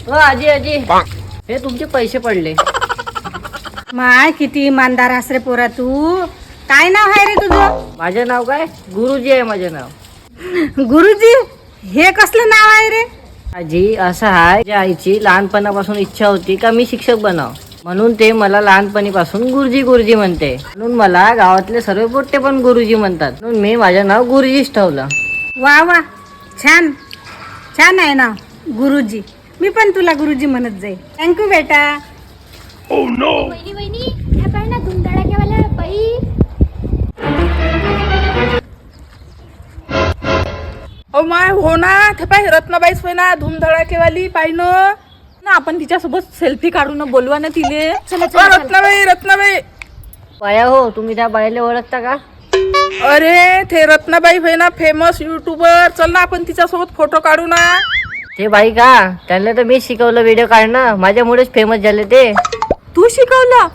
हो आजी आजी, हे तुमचे पैसे पडले. माय किती इमानदार आहेस रे पोरा तू. काय नाव आहे रे तुझं? माझं नाव काय? गुरुजी आहे माझं नाव. गुरुजी? हे कसलं नाव आहे रे? आजी असं आहे, माझ्या आईची लहानपणापासून इच्छा होती का मी शिक्षक बनाव, म्हणून ते मला लहानपणीपासून गुरुजी गुरुजी म्हणते. म्हणून मला गावातले सर्व पोट्टे पण गुरुजी म्हणतात, म्हणून मी माझं नाव गुरुजीच ठेवलं. वा वा, छान छान आहे नाव गुरुजी. मी पण तुला गुरुजी म्हणत जाईल. थँक्यू बेटा. वहिनी वहिनी, ह्या पाय ना धुमधडाक्यावाल्या बाई. ओ माय हो ना, ते पाय रत्नाबाईच होय ना धूमधडाकेवाली पाहिनं ना. आपण तिच्यासोबत सेल्फी काढून बोलवा ना तिले. चला, ओ, चला. रत्नाबाई रत्नाबाई. पाया हो, तुम्ही त्या बाईला ओळखता का? अरे ते रत्नाबाई होय ना, फेमस युट्यूबर. चल ना आपण तिच्यासोबत फोटो काढू ना. ते बाई का? त्यांना तर मी शिकवलं व्हिडिओ काढणं, माझ्यामुळेच फेमस झाले ते. तू शिकवलं?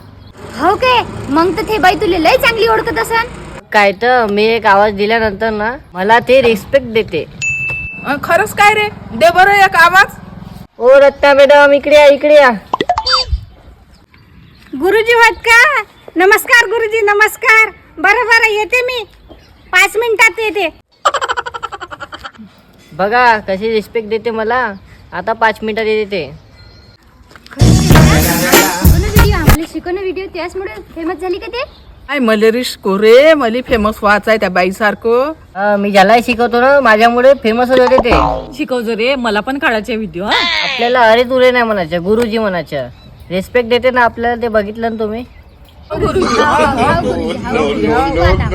हो काय? मग तर ते बाई तुला लय चांगली ओळखत असन. काय तर मी एक आवाज दिल्यानंतर ना मला ते रिस्पेक्ट देते. खरंच काय रे? दे बरं एक आवाज. ओ रत्ना मॅडम, इकडे या इकडे या. गुरुजी होत का? नमस्कार गुरुजी, नमस्कार. बरं बरं, येते मी 5 मिनिटात येते. बघा कशी रिस्पेक्ट देते मला. आता 5 मिनिटात येते ते. आम्हाला शिकवणं व्हिडिओ त्याचमुळे फेमस झाली का ते? आय मले रिस्को रे, मले फेमस व्हायचं आहे त्या बाई सारखं. मी ज्याला शिकवतो ना माझ्यामुळे फेमस होते ते. शिकवतो रे, मला पण काढायचे व्हिडिओ. आपल्याला अरे तुरे नाही म्हणायचं, गुरुजी म्हणायचं. रिस्पेक्ट देते ना आपल्याला, ते बघितलं ना तुम्ही. गुरुजी, हो, गुरुजी, हो, गुरुजी, हो, आता.